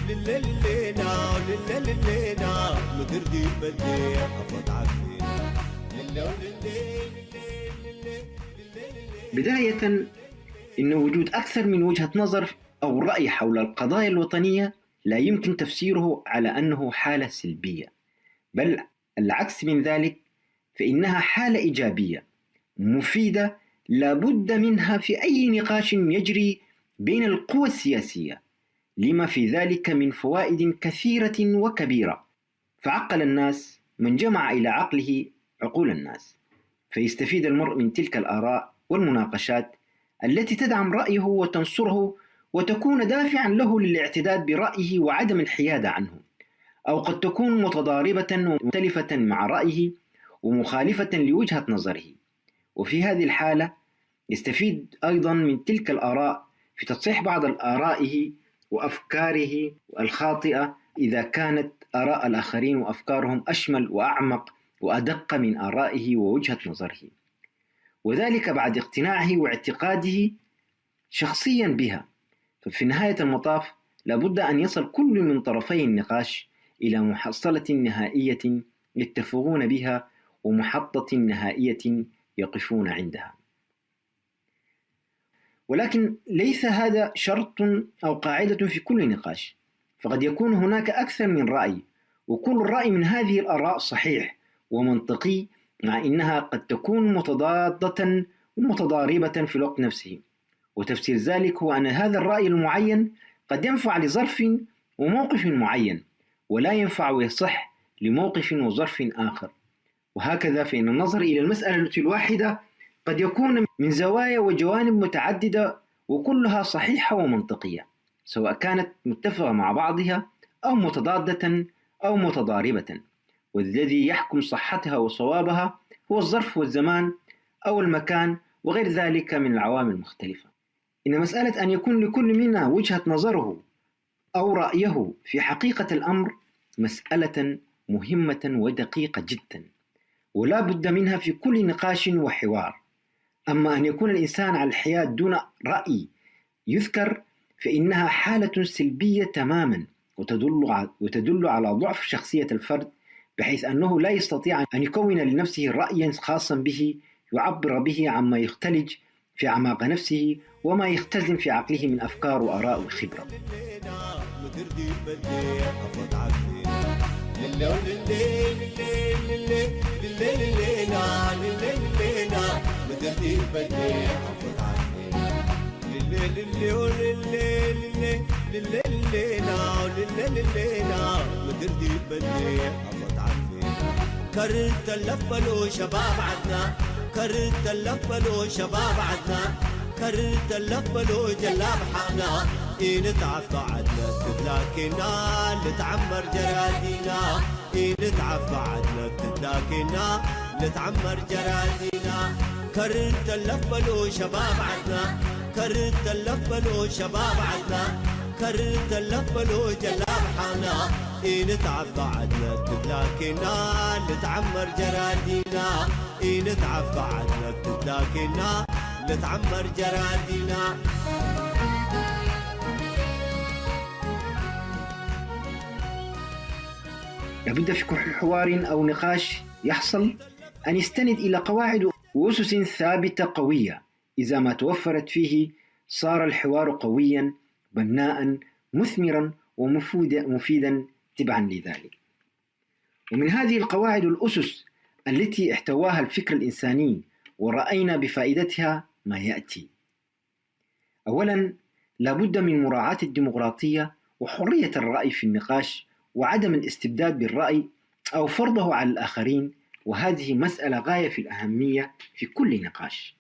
للي للينا للينا مدردي بدي أفض عفينا بداية، إن وجود أكثر من وجهة نظر أو رأي حول القضايا الوطنية لا يمكن تفسيره على أنه حالة سلبية، بل العكس من ذلك، فإنها حالة إيجابية مفيدة لا بد منها في أي نقاش يجري بين القوى السياسية، لما في ذلك من فوائد كثيرة وكبيرة. فعقل الناس من جمع إلى عقله عقول الناس، فيستفيد المرء من تلك الآراء والمناقشات التي تدعم رأيه وتنصره وتكون دافعا له للاعتداد برأيه وعدم الحياد عنه، أو قد تكون متضاربة ومختلفة مع رأيه ومخالفة لوجهة نظره. وفي هذه الحالة يستفيد أيضا من تلك الآراء في تصحيح بعض آرائه وأفكاره الخاطئة إذا كانت آراء الآخرين وأفكارهم أشمل وأعمق وأدق من آرائه ووجهة نظره، وذلك بعد اقتناعه واعتقاده شخصيا بها. ففي نهاية المطاف لابد أن يصل كل من طرفي النقاش إلى محصلة نهائية يتفقون بها ومحطة نهائية يقفون عندها. ولكن ليس هذا شرط أو قاعدة في كل نقاش، فقد يكون هناك أكثر من رأي، وكل رأي من هذه الآراء صحيح ومنطقي، مع إنها قد تكون متضادة ومتضاربة في الوقت نفسه. وتفسير ذلك هو أن هذا الرأي المعين قد ينفع لظرف وموقف معين، ولا ينفع ويصح لموقف وظرف آخر. وهكذا فإن النظر إلى المسألة الواحدة قد يكون من زوايا وجوانب متعددة وكلها صحيحة ومنطقية، سواء كانت متفقة مع بعضها أو متضادة أو متضاربة، والذي يحكم صحتها وصوابها هو الظرف والزمان أو المكان وغير ذلك من العوامل المختلفة. إن مسألة أن يكون لكل منا وجهة نظره أو رأيه في حقيقة الأمر مسألة مهمة ودقيقة جدا، ولا بد منها في كل نقاش وحوار. أما أن يكون الإنسان على الحياد دون رأي يذكر فإنها حالة سلبية تماما، وتدل على ضعف شخصية الفرد، بحيث أنه لا يستطيع أن يكون لنفسه رأيا خاصا به يعبر به عما يختلج في أعماق نفسه وما يختزن في عقله من أفكار وآراء وخبرة. كرت اللفلو شباب عدنا، كرت اللفلو شباب عدنا، كرت اللفلو جلاب حانا، نتعب بعدنا تدلاكنا لتعمر جرادينا، نتعب بعدنا تدلاكنا لتعمر جرادينا. كرت اللفلو شباب عدنا، كرت اللفلو شباب عدنا، كرت اللفلو جلاب حانا، نتعب بعدنا تدلاكنا لتعمر جرادينا، نتعب بعدنا تدلاكنا لتعمر جرادينا. لابد في كل حوار أو نقاش يحصل أن يستند إلى قواعد وأسس ثابتة قوية، إذا ما توفرت فيه صار الحوار قويا بناء مثمرا ومفيدا تبعا لذلك. ومن هذه القواعد والأسس التي احتواها الفكر الإنساني ورأينا بفائدتها ما يأتي. أولا، لابد من مراعاة الديمقراطية وحرية الرأي في النقاش وعدم الاستبداد بالرأي أو فرضه على الآخرين، وهذه مسألة غاية في الأهمية في كل نقاش.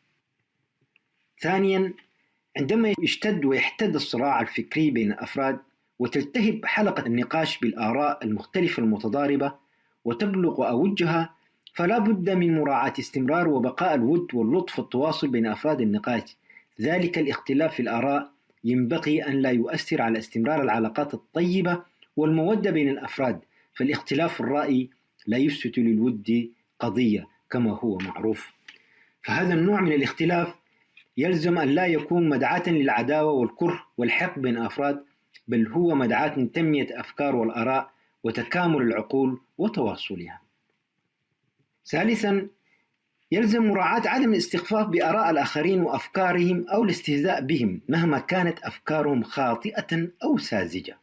ثانيا، عندما يشتد ويحتد الصراع الفكري بين الأفراد وتلتهب حلقة النقاش بالآراء المختلفة المتضاربة وتبلغ أوجها، فلا بد من مراعاة استمرار وبقاء الود واللطف والتواصل بين أفراد النقاش. ذلك الاختلاف في الآراء ينبغي أن لا يؤثر على استمرار العلاقات الطيبة والمودة بين الأفراد، فالاختلاف الرأي لا يفسد للود قضية كما هو معروف. فهذا النوع من الاختلاف يلزم أن لا يكون مدعاة للعداوة والكره والحقد بين أفراد، بل هو مدعاة لتنمية الأفكار والآراء وتكامل العقول وتواصلها. ثالثا، يلزم مراعاة عدم الاستخفاف بآراء الآخرين وأفكارهم أو الاستهزاء بهم مهما كانت أفكارهم خاطئة أو ساذجة.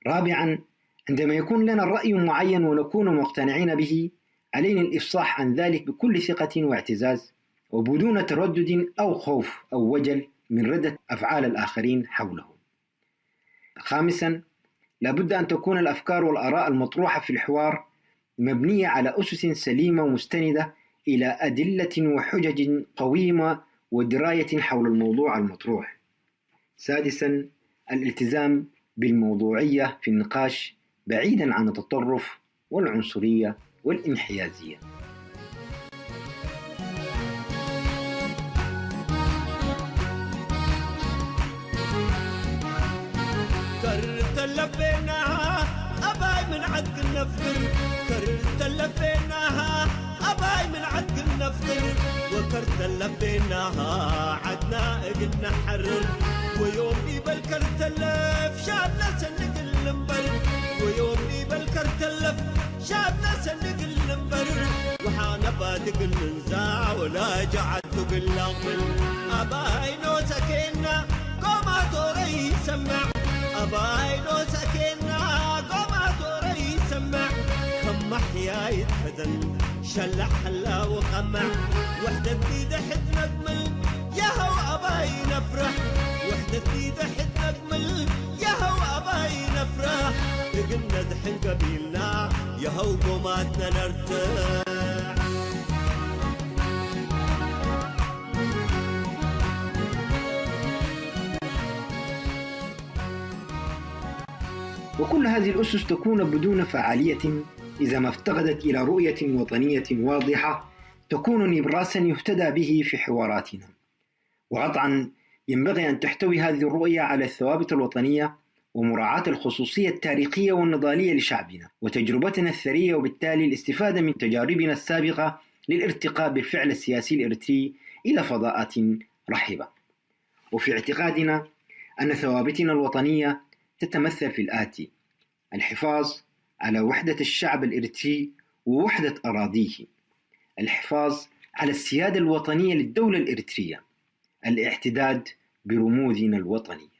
رابعا، عندما يكون لنا رأي معين ونكون مقتنعين به، علينا الإفصاح عن ذلك بكل ثقة واعتزاز وبدون تردد أو خوف أو وجل من ردة أفعال الآخرين حوله. خامسا، لابد أن تكون الأفكار والآراء المطروحة في الحوار مبنية على أسس سليمة ومستندة إلى أدلة وحجج قويمة ودراية حول الموضوع المطروح. سادسا، الالتزام بالموضوعية في النقاش بعيدا عن التطرف والعنصرية والانحيازية. كرت لبيناها أباي من عد النفر، كرت لبيناها أباي من عد النفر، وكرت لبيناها عدنا قلنا حرر، ويوم يبل كرت اللف شابنا سنق المنبر، ويوم يبل كرت اللف شابنا سنق المنبر، وحانا بادق النزاع ولا جعد تقل أغمل، أباي نو سكينا قوما توري يسمع، أباي نو سكينا قوما توري يسمع، كم محيا يتهدن شلع حلا وقمع، وحدة جديدة حد نقمل ياهو أباي نفرح، وحدة جديدة حد نقمل ياهو أباي نفرح، لقلنا دحين قبيلنا ياهو قوماتنا نرتاح. وكل هذه الأسس تكون بدون فعالية إذا ما افتقدت إلى رؤية وطنية واضحة تكون نبراسا يهتدى به في حواراتنا. وقطعا ينبغي أن تحتوي هذه الرؤية على الثوابت الوطنية ومراعاة الخصوصية التاريخية والنضالية لشعبنا وتجربتنا الثرية، وبالتالي الاستفادة من تجاربنا السابقة للارتقاء بالفعل السياسي الإريتري إلى فضاءات رحبة. وفي اعتقادنا أن ثوابتنا الوطنية تتمثل في الآتي: الحفاظ على وحدة الشعب الإريتري ووحدة أراضيه، الحفاظ على السيادة الوطنية للدولة الإريترية، الاعتداد برموزنا الوطنية.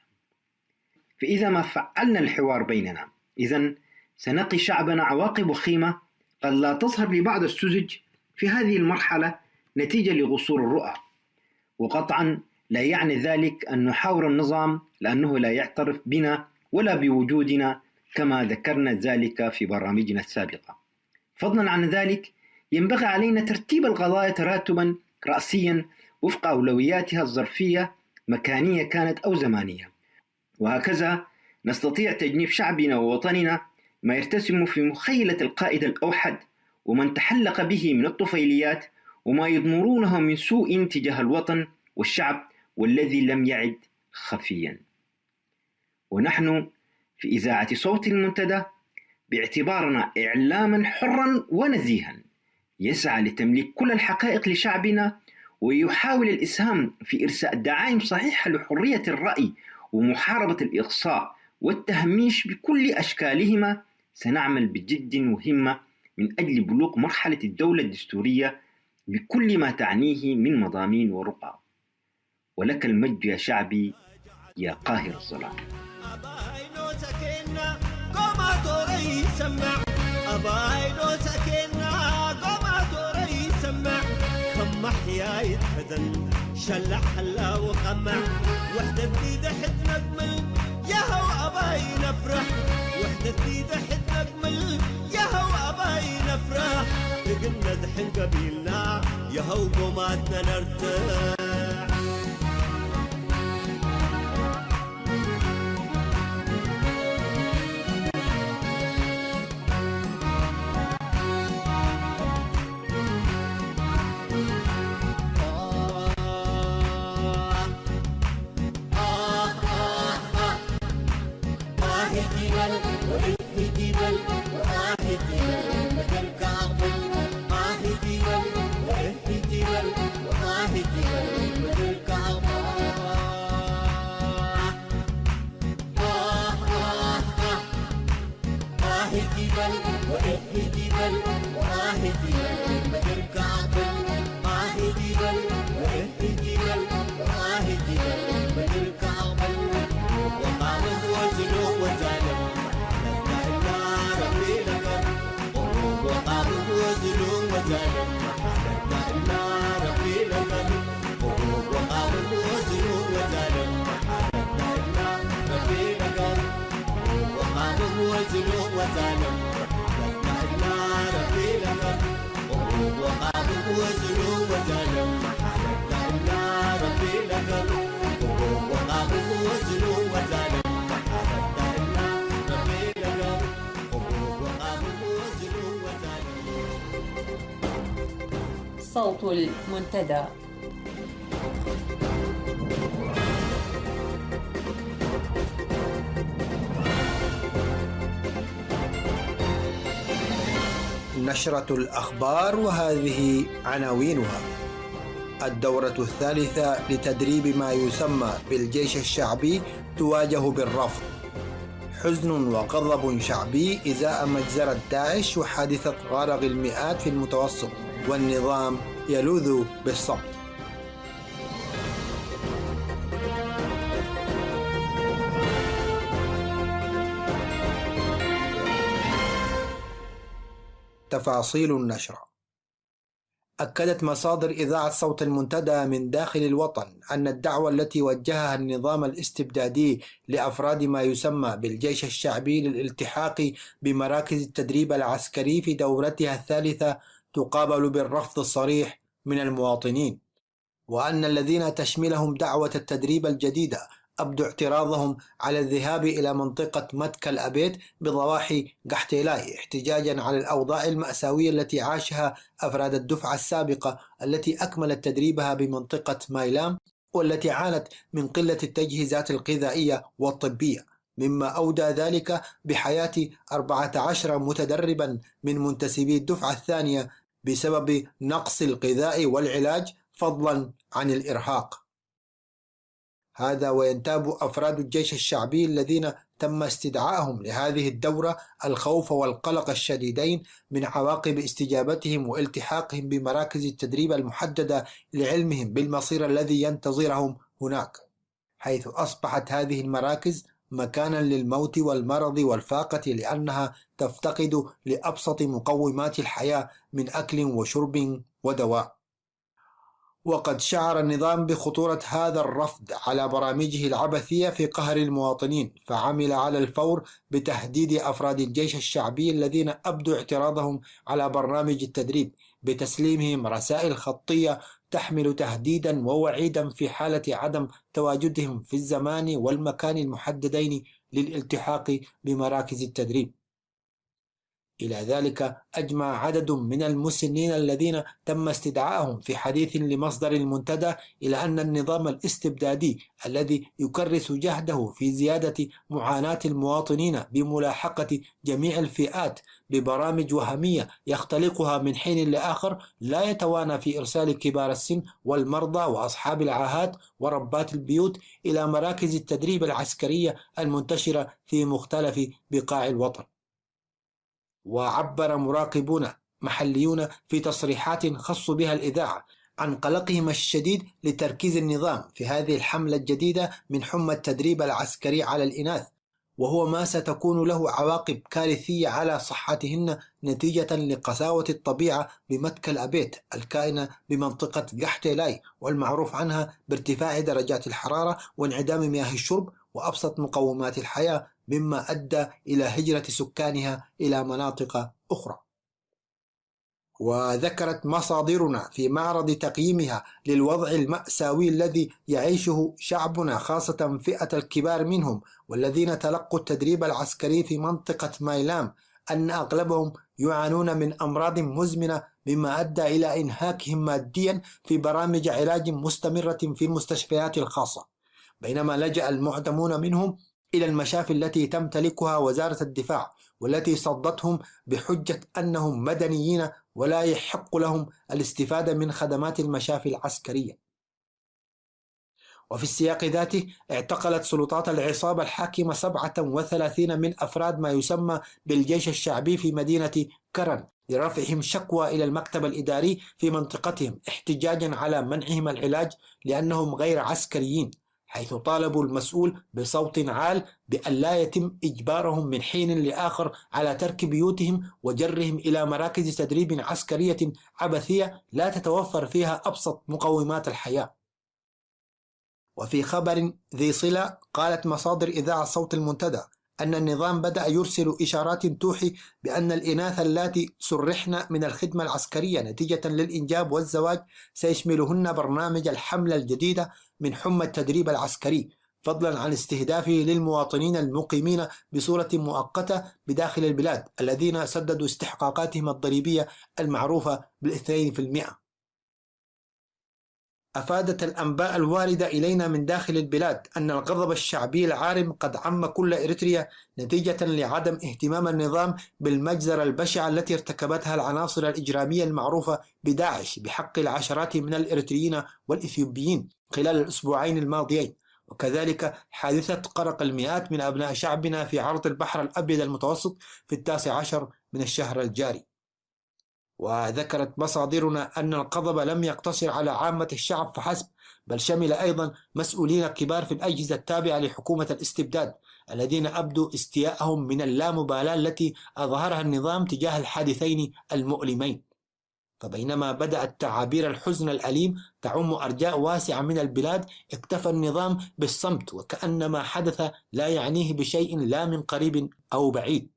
فإذا ما فعلنا الحوار بيننا، إذن سنقي شعبنا عواقب وخيمة قد لا تظهر لبعض السذج في هذه المرحلة نتيجة لغصور الرؤى. وقطعا لا يعني ذلك أن نحاور النظام لأنه لا يعترف بنا ولا بوجودنا كما ذكرنا ذلك في برامجنا السابقة. فضلا عن ذلك ينبغي علينا ترتيب القضايا تراتبا رأسيا وفق أولوياتها الظرفية مكانية كانت أو زمانية، وهكذا نستطيع تجنيب شعبنا ووطننا ما يرتسم في مخيلة القائد الأوحد ومن تحلق به من الطفيليات وما يضمرونه من سوء تجاه الوطن والشعب والذي لم يعد خفيا. ونحن في إذاعة صوت المنتدى باعتبارنا إعلاما حرا ونزيها يسعى لتمليك كل الحقائق لشعبنا ويحاول الإسهام في إرساء دعائم صحيحة لحرية الرأي ومحاربة الإقصاء والتهميش بكل أشكالهما، سنعمل بجد وهمة من أجل بلوغ مرحلة الدولة الدستورية بكل ما تعنيه من مضامين ورقى. ولك المجد يا شعبي يا قاهر الظلام. أباينو سكينا قوما توري سمع، أباينو سكينا قوما توري سمع، كم محيا يتهدن شلع حلا وقمع، وحدة جديدة حد نقمل ياهو أباي نفرح، وحدة جديدة حد نقمل ياهو أباي نفرح، لقلنا دحين قبيلنا ياهو قوماتنا نرتاح. جبل وإيه جبل وآه جبل ما تركع بل آه جبل وإيه جبل وآه جبل ما تركع بل وقامه وزنه وزالم لا إله ربي لك وقامه وزنه وزالم لا إله ربي لك وقامه وزنه وزالم لا إله ربي لك وقامه وزنه وزالم لا إله ربي لك وقامه وزنه وزالم لا إله ربي لك وقامه وزنه وزالم لا إله ربي لك وقامه وزنه وزالم. صوت المنتدى. نشرة الأخبار وهذه عناوينها. الدورة الثالثة لتدريب ما يسمى بالجيش الشعبي تواجه بالرفض. حزن وغضب شعبي إزاء مجزرة داعش وحادثة غرق المئات في المتوسط، والنظام يلوذ بالصمت. تفاصيل النشرة. أكدت مصادر إذاعة صوت المنتدى من داخل الوطن أن الدعوة التي وجهها النظام الاستبدادي لأفراد ما يسمى بالجيش الشعبي للالتحاق بمراكز التدريب العسكري في دورتها الثالثة تقابل بالرفض الصريح من المواطنين، وأن الذين تشملهم دعوة التدريب الجديدة أبدوا اعتراضهم على الذهاب إلى منطقة متكا الأبيت بضواحي قحطيلاي احتجاجا على الأوضاع المأساوية التي عاشها أفراد الدفعة السابقة التي أكملت تدريبها بمنطقة مايلام، والتي عانت من قلة التجهيزات الغذائية والطبية، مما أودى ذلك بحياة 14 متدربا من منتسبي الدفعة الثانية بسبب نقص الغذاء والعلاج فضلا عن الإرهاق. هذا وينتاب أفراد الجيش الشعبي الذين تم استدعائهم لهذه الدورة الخوف والقلق الشديدين من عواقب استجابتهم والتحاقهم بمراكز التدريب المحددة لعلمهم بالمصير الذي ينتظرهم هناك، حيث أصبحت هذه المراكز مكانا للموت والمرض والفاقة، لأنها تفتقد لأبسط مقومات الحياة من أكل وشرب ودواء. وقد شعر النظام بخطورة هذا الرفض على برامجه العبثية في قهر المواطنين، فعمل على الفور بتهديد أفراد الجيش الشعبي الذين أبدوا اعتراضهم على برنامج التدريب بتسليمهم رسائل خطية تحمل تهديدا ووعيدا في حالة عدم تواجدهم في الزمان والمكان المحددين للالتحاق بمراكز التدريب. إلى ذلك أجمع عدد من المسنين الذين تم استدعائهم في حديث لمصدر المنتدى إلى أن النظام الاستبدادي الذي يكرس جهده في زيادة معاناة المواطنين بملاحقة جميع الفئات ببرامج وهمية يختلقها من حين لآخر لا يتوانى في إرسال كبار السن والمرضى وأصحاب العاهات وربات البيوت إلى مراكز التدريب العسكرية المنتشرة في مختلف بقاع الوطن. وعبر مراقبون محليون في تصريحات خصوا بها الإذاعة عن قلقهم الشديد لتركيز النظام في هذه الحملة الجديدة من حمى التدريب العسكري على الإناث، وهو ما ستكون له عواقب كارثية على صحتهن نتيجة لقساوة الطبيعة بمتكا الأبيت الكائنة بمنطقة قحطيلاي، والمعروف عنها بارتفاع درجات الحرارة وانعدام مياه الشرب وأبسط مقومات الحياة، مما أدى إلى هجرة سكانها إلى مناطق أخرى. وذكرت مصادرنا في معرض تقييمها للوضع المأساوي الذي يعيشه شعبنا، خاصة فئة الكبار منهم والذين تلقوا التدريب العسكري في منطقة مايلام، أن أغلبهم يعانون من أمراض مزمنة، مما أدى إلى إنهاكهم ماديا في برامج علاج مستمرة في المستشفيات الخاصة، بينما لجأ المعدمون منهم إلى المشافي التي تمتلكها وزارة الدفاع، والتي صدتهم بحجة أنهم مدنيين ولا يحق لهم الاستفادة من خدمات المشافي العسكرية. وفي السياق ذاته اعتقلت سلطات العصابة الحاكمة 37 من أفراد ما يسمى بالجيش الشعبي في مدينة كرن لرفعهم شكوى إلى المكتب الإداري في منطقتهم احتجاجا على منعهم العلاج لأنهم غير عسكريين، حيث طالبوا المسؤول بصوت عال بأن لا يتم إجبارهم من حين لآخر على ترك بيوتهم وجرهم إلى مراكز تدريب عسكرية عبثية لا تتوفر فيها أبسط مقومات الحياة. وفي خبر ذي صلة قالت مصادر إذاعة صوت المنتدى أن النظام بدأ يرسل إشارات توحي بأن الإناث اللاتي سرحن من الخدمة العسكرية نتيجة للإنجاب والزواج سيشملهن برنامج الحملة الجديدة من حمى التدريب العسكري، فضلا عن استهدافه للمواطنين المقيمين بصورة مؤقتة بداخل البلاد الذين سددوا استحقاقاتهم الضريبية المعروفة بال2%. أفادت الأنباء الواردة إلينا من داخل البلاد أن الغضب الشعبي العارم قد عم كل إريتريا نتيجة لعدم اهتمام النظام بالمجزرة البشعة التي ارتكبتها العناصر الإجرامية المعروفة بداعش بحق العشرات من الإريتريين والإثيوبيين خلال الأسبوعين الماضيين، وكذلك حادثة قرق المئات من أبناء شعبنا في عرض البحر الأبيض المتوسط في 19 من الشهر الجاري. وذكرت مصادرنا أن الغضب لم يقتصر على عامة الشعب فحسب، بل شمل أيضا مسؤولين كبار في الأجهزة التابعة لحكومة الاستبداد الذين أبدوا استياءهم من اللامبالاة التي أظهرها النظام تجاه الحادثين المؤلمين. فبينما بدأت تعابير الحزن الأليم تعم أرجاء واسعة من البلاد، اكتفى النظام بالصمت وكأن ما حدث لا يعنيه بشيء لا من قريب أو بعيد.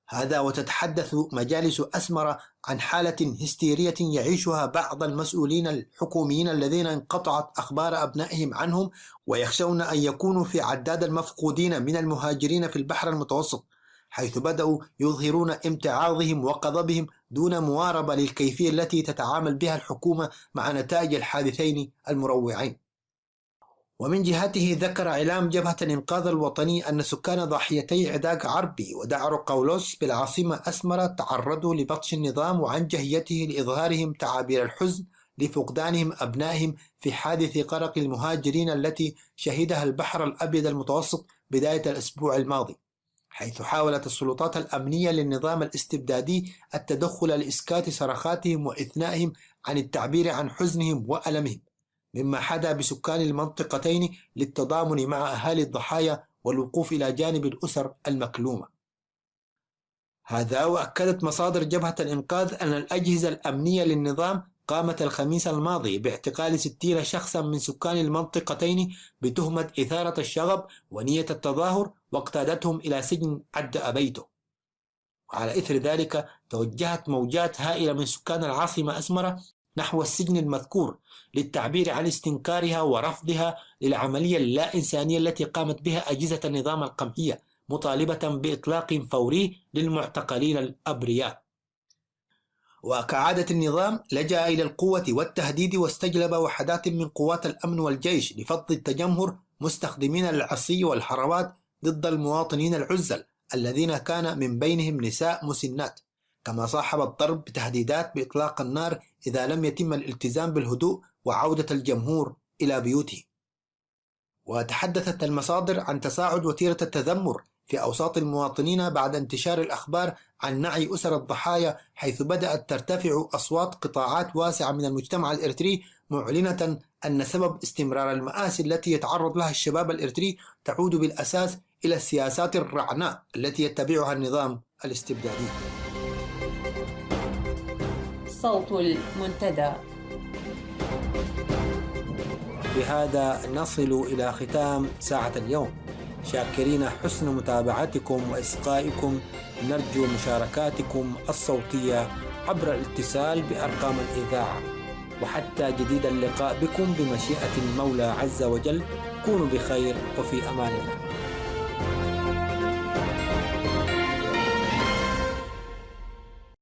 هذا وتتحدث مجالس أسمر عن حالة هستيرية يعيشها بعض المسؤولين الحكوميين الذين انقطعت أخبار أبنائهم عنهم ويخشون أن يكونوا في عداد المفقودين من المهاجرين في البحر المتوسط، حيث بدأوا يظهرون امتعاضهم وغضبهم دون مواربة للكيفية التي تتعامل بها الحكومة مع نتائج الحادثين المروعين. ومن جهته ذكر إعلام جبهة الإنقاذ الوطني أن سكان ضاحيتي عداق عربي ودعر قولوس بالعاصمة أسمرة تعرضوا لبطش النظام وعن جهيته لإظهارهم تعابير الحزن لفقدانهم أبنائهم في حادث غرق المهاجرين التي شهدها البحر الأبيض المتوسط بداية الأسبوع الماضي، حيث حاولت السلطات الأمنية للنظام الاستبدادي التدخل لإسكات صرخاتهم وإثنائهم عن التعبير عن حزنهم وألمهم، مما حدا بسكان المنطقتين للتضامن مع أهالي الضحايا والوقوف إلى جانب الأسر المكلومة. هذا وأكدت مصادر جبهة الإنقاذ أن الأجهزة الأمنية للنظام قامت الخميس الماضي باعتقال 60 شخصا من سكان المنطقتين بتهمة إثارة الشغب ونية التظاهر، واقتادتهم إلى سجن عد أبيته. وعلى إثر ذلك توجهت موجات هائلة من سكان العاصمة أسمرة نحو السجن المذكور للتعبير عن استنكارها ورفضها للعملية اللا إنسانية التي قامت بها أجهزة النظام القمعية، مطالبة بإطلاق فوري للمعتقلين الأبرياء. وكعادة النظام لجأ إلى القوة والتهديد واستجلب وحدات من قوات الأمن والجيش لفض التجمهر مستخدمين العصي والحروات ضد المواطنين العزل الذين كان من بينهم نساء مسنات، كما صاحب الضرب بتهديدات بإطلاق النار إذا لم يتم الالتزام بالهدوء وعودة الجمهور إلى بيوته. وتحدثت المصادر عن تصاعد وتيرة التذمر في أوساط المواطنين بعد انتشار الأخبار عن نعي أسر الضحايا، حيث بدأت ترتفع أصوات قطاعات واسعة من المجتمع الإريتري معلنة أن سبب استمرار المآسي التي يتعرض لها الشباب الإريتري تعود بالأساس إلى السياسات الرعناء التي يتبعها النظام الاستبدادي. صوت المنتدى. بهذا نصل إلى ختام ساعة اليوم، شاكرين حسن متابعتكم وإصغائكم. نرجو مشاركاتكم الصوتية عبر الاتصال بأرقام الإذاعة، وحتى جديد اللقاء بكم بمشيئة المولى عز وجل. كونوا بخير وفي أمان الله.